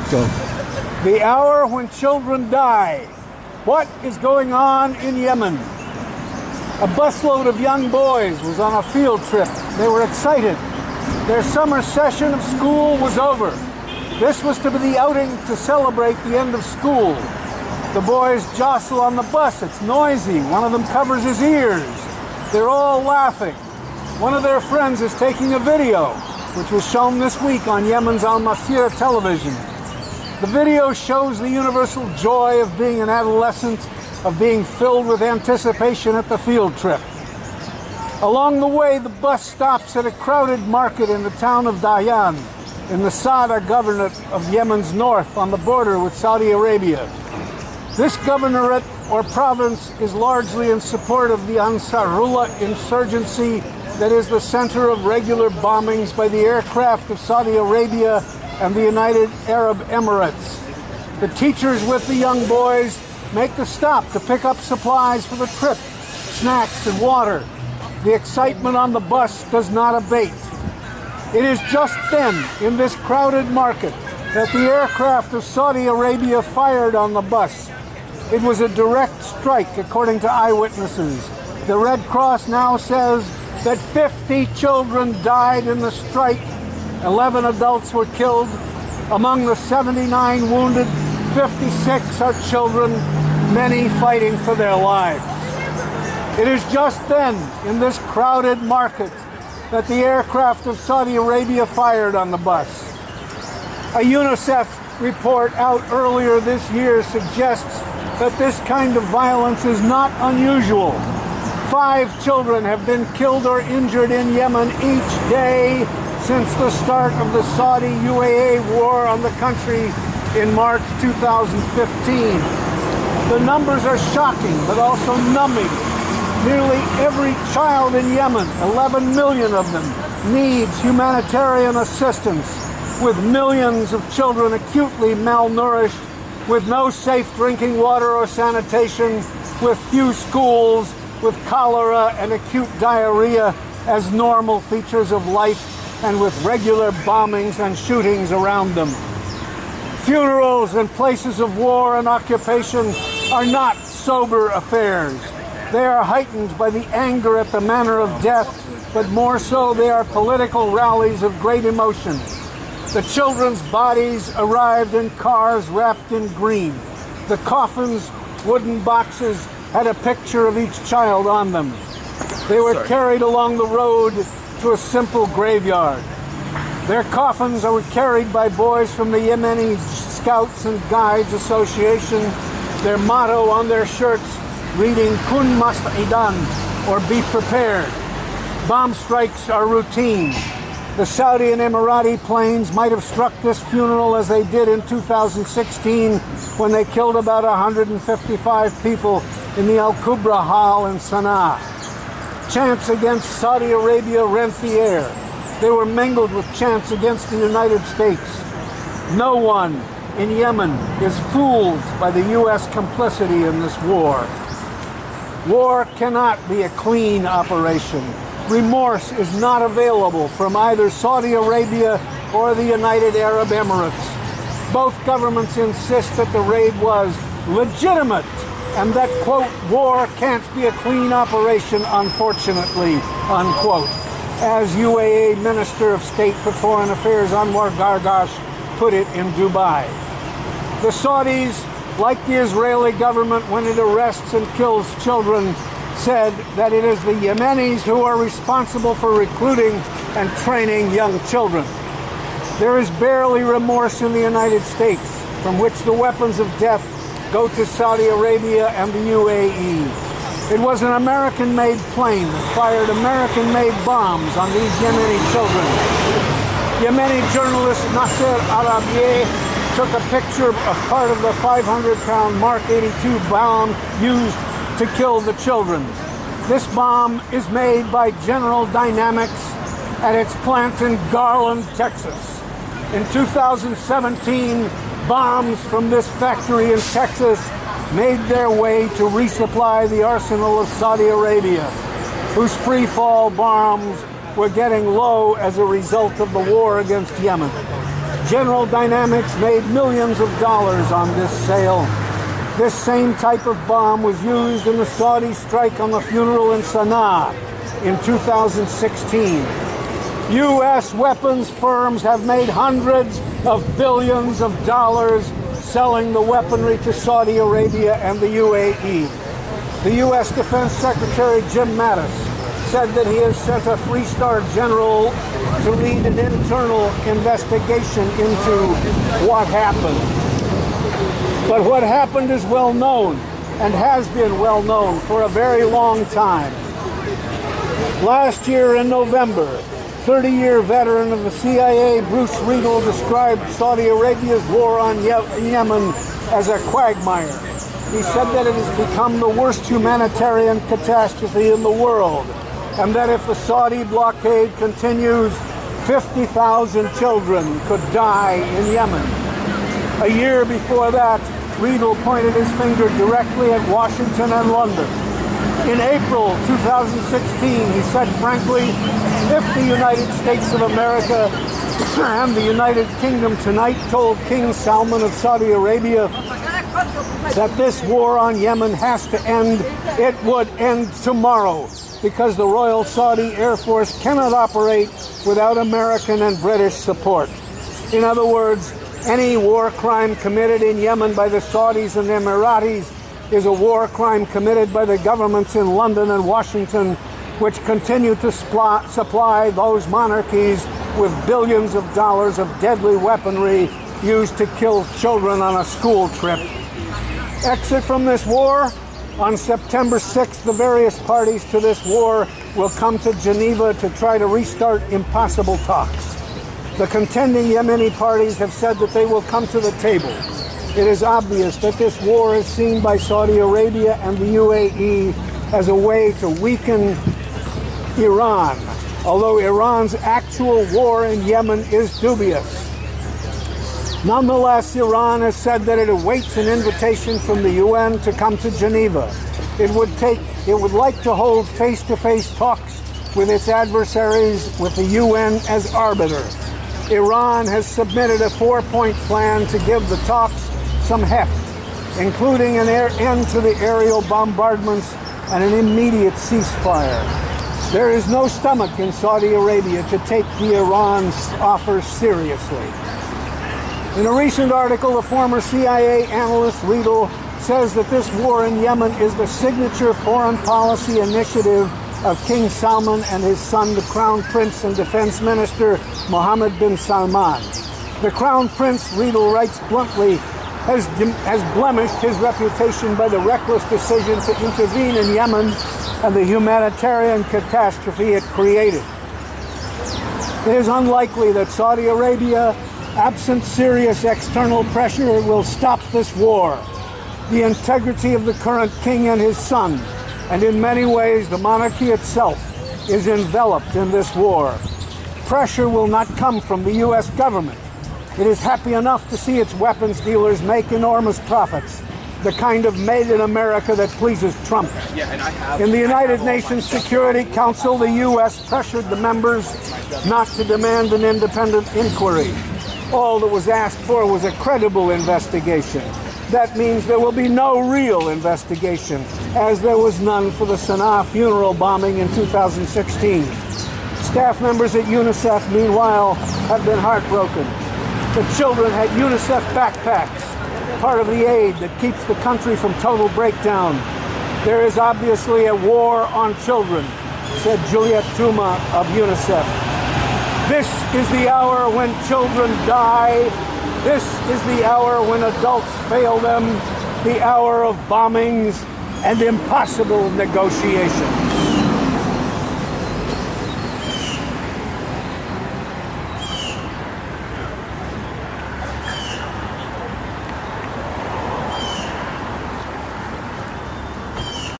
The hour when children die. What is going on in Yemen? A busload of young boys was on a field trip. They were excited. Their summer session of school was over. This was to be the outing to celebrate the end of school. The boys jostle on the bus. It's noisy. One of them covers his ears. They're all laughing. One of their friends is taking a video, which was shown this week on Yemen's Al Masirah television. The video shows the universal joy of being an adolescent, of being filled with anticipation at the field trip. Along the way, the bus stops at a crowded market in the town of Dayan, in the Sada governorate of Yemen's north, on the border with Saudi Arabia. This governorate, or province, is largely in support of the Ansarullah insurgency that is the center of regular bombings by the aircraft of Saudi Arabia and the United Arab Emirates. The teachers with the young boys make the stop to pick up supplies for the trip, snacks and water. The excitement on the bus does not abate. It is just then, in this crowded market, that the aircraft of Saudi Arabia fired on the bus. It was a direct strike, according to eyewitnesses. The Red Cross now says that 50 children died in the strike. 11 adults were killed. Among the 79 wounded, 56 are children, many fighting for their lives. It is just then, in this crowded market, that the aircraft of Saudi Arabia fired on the bus. A UNICEF report out earlier this year suggests that this kind of violence is not unusual. 5 children have been killed or injured in Yemen each day since the start of the Saudi-UAE war on the country in March 2015. The numbers are shocking, but also numbing. Nearly every child in Yemen, 11 million of them, needs humanitarian assistance, with millions of children acutely malnourished, with no safe drinking water or sanitation, with few schools, with cholera and acute diarrhea as normal features of life, and with regular bombings and shootings around them. Funerals and places of war and occupation are not sober affairs. They are heightened by the anger at the manner of death, but more so they are political rallies of great emotion. The children's bodies arrived in cars wrapped in green. The coffins, wooden boxes, had a picture of each child on them. They were carried along the road to a simple graveyard. Their coffins were carried by boys from the Yemeni Scouts and Guides Association, their motto on their shirts reading Kun Masta'idan, or be prepared. Bomb strikes are routine. The Saudi and Emirati planes might have struck this funeral as they did in 2016 when they killed about 155 people in the Al Kubra Hall in Sana'a. Chants against Saudi Arabia rent the air. They were mingled with chants against the United States. No one in Yemen is fooled by the U.S. complicity in this war. War cannot be a clean operation. Remorse is not available from either Saudi Arabia or the United Arab Emirates. Both governments insist that the raid was legitimate and that, quote, war can't be a clean operation, unfortunately, unquote, as UAE Minister of State for Foreign Affairs Anwar Gargash put it in Dubai. The Saudis, like the Israeli government when it arrests and kills children, said that it is the Yemenis who are responsible for recruiting and training young children. There is barely remorse in the United States, from which the weapons of death go to Saudi Arabia and the UAE. It was an American-made plane that fired American-made bombs on these Yemeni children. Yemeni journalist Nasser Arabieh took a picture of part of the 500-pound Mark 82 bomb used to kill the children. This bomb is made by General Dynamics at its plant in Garland, Texas. In 2017, bombs from this factory in Texas made their way to resupply the arsenal of Saudi Arabia, whose free-fall bombs were getting low as a result of the war against Yemen. General Dynamics made millions of dollars on this sale. This same type of bomb was used in the Saudi strike on the funeral in Sana'a in 2016. U.S. weapons firms have made hundreds of billions of dollars selling the weaponry to Saudi Arabia and the UAE. The U.S. Defense Secretary Jim Mattis said that he has sent a three-star general to lead an internal investigation into what happened. But what happened is well known and has been well known for a very long time. Last year in November, 30-year veteran of the CIA, Bruce Riedel, described Saudi Arabia's war on Yemen as a quagmire. He said that it has become the worst humanitarian catastrophe in the world, and that if the Saudi blockade continues, 50,000 children could die in Yemen. A year before that, Riedel pointed his finger directly at Washington and London. In April 2016, he said frankly, if the United States of America and the United Kingdom tonight told King Salman of Saudi Arabia that this war on Yemen has to end, it would end tomorrow, because the Royal Saudi Air Force cannot operate without American and British support. In other words, any war crime committed in Yemen by the Saudis and Emiratis is a war crime committed by the governments in London and Washington, which continue to supply those monarchies with billions of dollars of deadly weaponry used to kill children on a school trip. Exit from this war? On September 6th, the various parties to this war will come to Geneva to try to restart impossible talks. The contending Yemeni parties have said that they will come to the table. It is obvious that this war is seen by Saudi Arabia and the UAE as a way to weaken Iran, although Iran's actual war in Yemen is dubious. Nonetheless, Iran has said that it awaits an invitation from the UN to come to Geneva. It would like to hold face-to-face talks with its adversaries with the UN as arbiter. Iran has submitted a 4-point plan to give the talks some heft, including an end to the aerial bombardments and an immediate ceasefire. There is no stomach in Saudi Arabia to take the Iran's offer seriously. In a recent article, the former CIA analyst Riedel says that this war in Yemen is the signature foreign policy initiative of King Salman and his son, the Crown Prince and Defense Minister Mohammed bin Salman. The Crown Prince, Riedel writes bluntly, has blemished his reputation by the reckless decision to intervene in Yemen and the humanitarian catastrophe it created. It is unlikely that Saudi Arabia, absent serious external pressure, will stop this war. The integrity of the current king and his son, and in many ways the monarchy itself, is enveloped in this war. Pressure will not come from the U.S. government. It is happy enough to see its weapons dealers make enormous profits, the kind of made in America that pleases Trump. In the United Nations Security Council, the U.S. pressured the members not to demand an independent inquiry. All that was asked for was a credible investigation. That means there will be no real investigation, as there was none for the Sana'a funeral bombing in 2016. Staff members at UNICEF, meanwhile, have been heartbroken. The children had UNICEF backpacks, part of the aid that keeps the country from total breakdown. There is obviously a war on children, said Juliet Touma of UNICEF. This is the hour when children die. This is the hour when adults fail them, the hour of bombings and impossible negotiation.